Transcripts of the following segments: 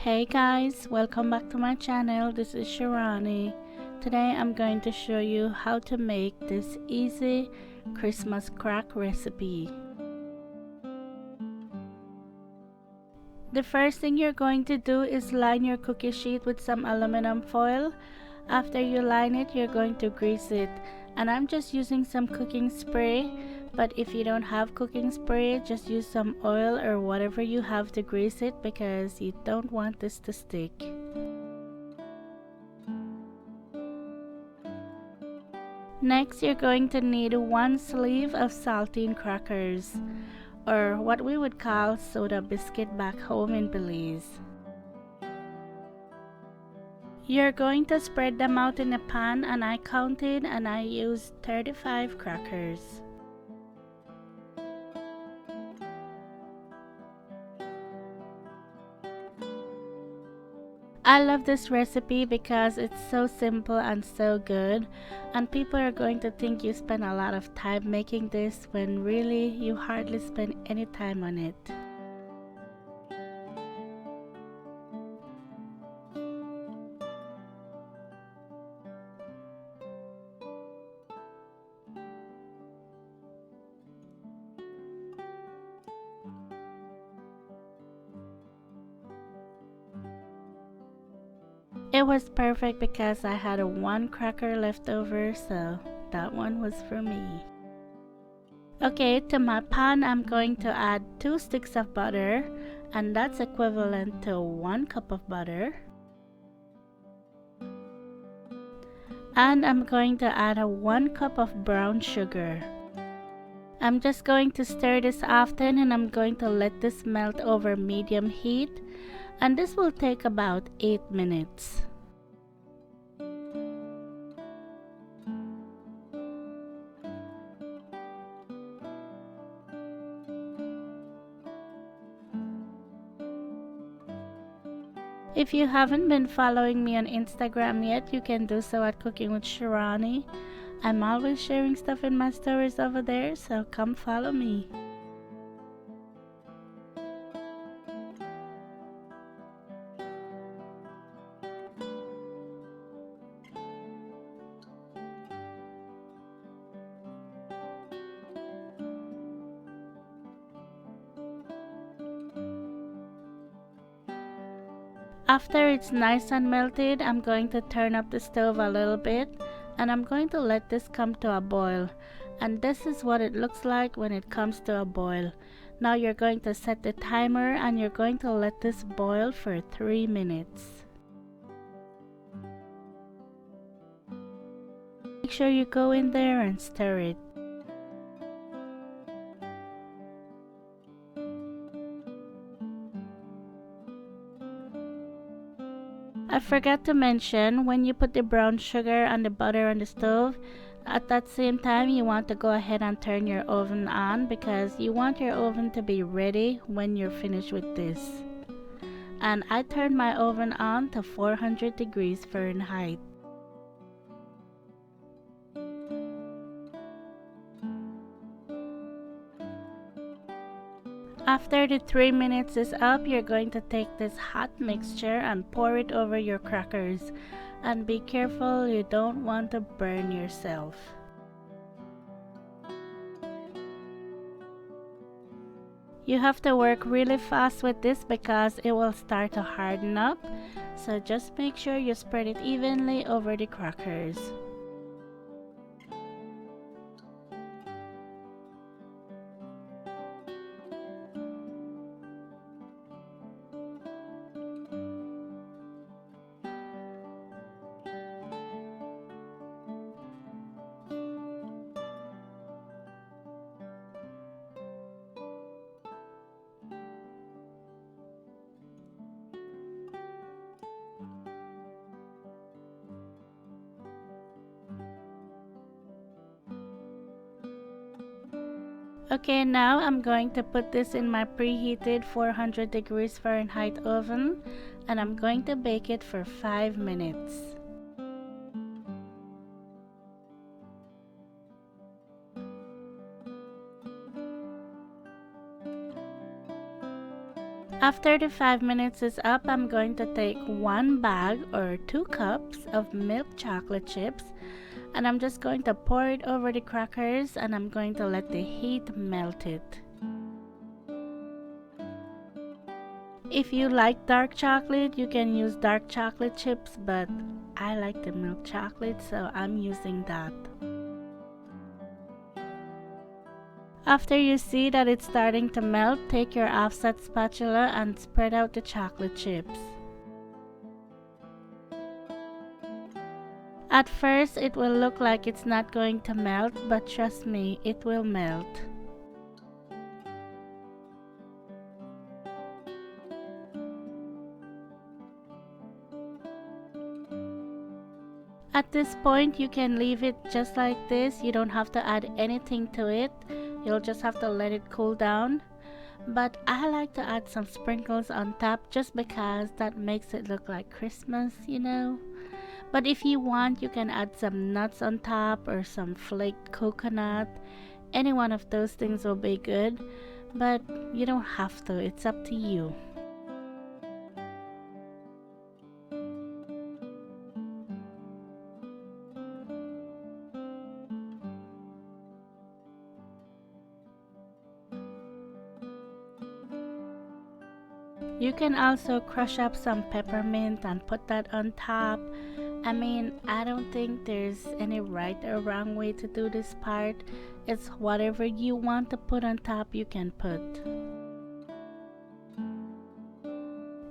Hey guys, welcome back to my channel. This is Shirani. Today I'm going to show you how to make this easy Christmas crack recipe. The first thing you're going to do is line your cookie sheet with some aluminum foil. After you line it, you're going to grease it. And I'm just using some cooking spray, but if you don't have cooking spray, just use some oil or whatever you have to grease it because you don't want this to stick. Next, you're going to need one sleeve of saltine crackers, or what we would call soda biscuit back home in Belize. You're going to spread them out in a pan, and I counted and I used 35 crackers. I love this recipe because it's so simple and so good, and people are going to think you spend a lot of time making this when really you hardly spend any time on it. It was perfect because I had one cracker left over, so that one was for me. Okay, to my pan I'm going to add 2 sticks of butter, and that's equivalent to 1 cup of butter. And I'm going to add 1 cup of brown sugar. I'm just going to stir this often, and I'm going to let this melt over medium heat, and this will take about 8 minutes. If you haven't been following me on Instagram yet, you can do so at Cooking with Shirani. I'm always sharing stuff in my stories over there, so come follow me. After it's nice and melted, I'm going to turn up the stove a little bit, and I'm going to let this come to a boil. And this is what it looks like when it comes to a boil. Now you're going to set the timer, and you're going to let this boil for 3 minutes. Make sure you go in there and stir it. I forgot to mention, when you put the brown sugar and the butter on the stove, at that same time you want to go ahead and turn your oven on because you want your oven to be ready when you're finished with this. And I turned my oven on to 400 degrees Fahrenheit. After the 3 minutes is up, you're going to take this hot mixture and pour it over your crackers. And be careful, you don't want to burn yourself. You have to work really fast with this because it will start to harden up. So just make sure you spread it evenly over the crackers. Okay, now I'm going to put this in my preheated 400 degrees Fahrenheit oven, and I'm going to bake it for 5 minutes. After the 5 minutes is up, I'm going to take 1 bag or 2 cups of milk chocolate chips, and I'm just going to pour it over the crackers, and I'm going to let the heat melt it. If you like dark chocolate, you can use dark chocolate chips, but I like the milk chocolate, so I'm using that. After you see that it's starting to melt, take your offset spatula and spread out the chocolate chips. At first, it will look like it's not going to melt, but trust me, it will melt. At this point, you can leave it just like this. You don't have to add anything to it. You'll just have to let it cool down. But I like to add some sprinkles on top just because that makes it look like Christmas, you know. But if you want, you can add some nuts on top or some flaked coconut. Any one of those things will be good. But you don't have to. It's up to you. You can also crush up some peppermint and put that on top. I mean, I don't think there's any right or wrong way to do this part. It's whatever you want to put on top, you can put.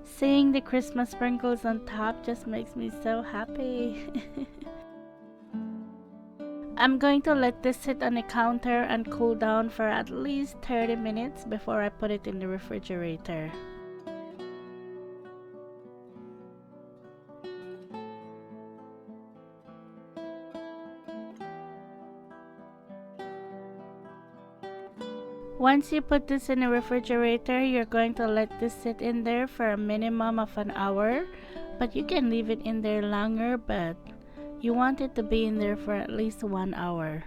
Seeing the Christmas sprinkles on top just makes me so happy. I'm going to let this sit on the counter and cool down for at least 30 minutes before I put it in the refrigerator. Once you put this in the refrigerator, you're going to let this sit in there for a minimum of an hour, but you can leave it in there longer, but you want it to be in there for at least 1 hour.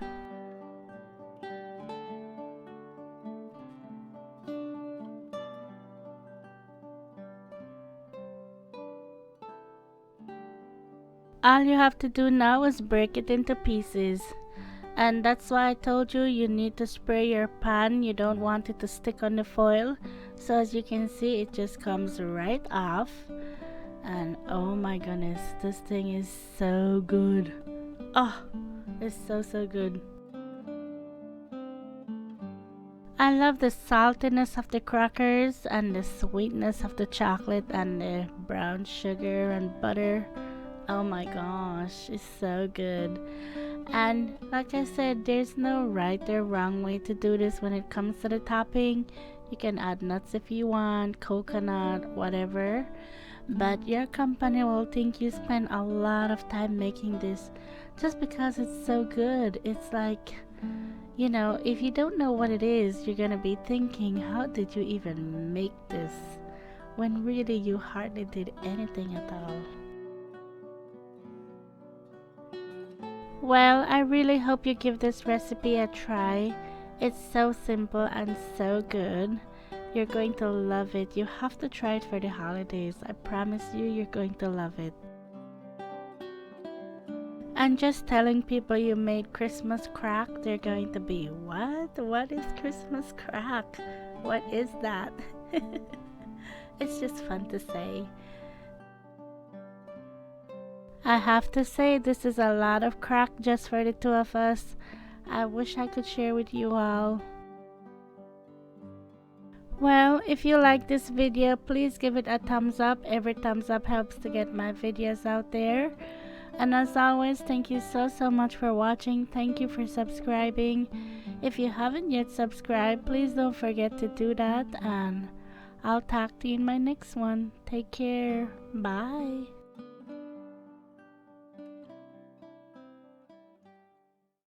All you have to do now is break it into pieces. And that's why I told you you need to spray your pan. You don't want it to stick on the foil. So as you can see, it just comes right off. And oh my goodness, this thing is so good. Oh, it's so good. I love the saltiness of the crackers and the sweetness of the chocolate and the brown sugar and butter. Oh my gosh, it's so good. And like I said, there's no right or wrong way to do this when it comes to the topping. You can add nuts if you want, coconut, whatever. But your company will think you spent a lot of time making this just because it's so good. It's like, you know, if you don't know what it is, you're gonna be thinking, how did you even make this? When really you hardly did anything at all. Well, I really hope you give this recipe a try. It's so simple and so good. You're going to love it. You have to try it for the holidays. I promise you, you're going to love it. And just telling people you made Christmas crack, they're going to be, what? What is Christmas crack? What is that? It's just fun to say. I have to say, this is a lot of crack just for the two of us. I wish I could share with you all. Well, if you like this video, please give it a thumbs up. Every thumbs up helps to get my videos out there. And as always, thank you so much for watching. Thank you for subscribing. If you haven't yet subscribed, please don't forget to do that. And I'll talk to you in my next one. Take care. Bye.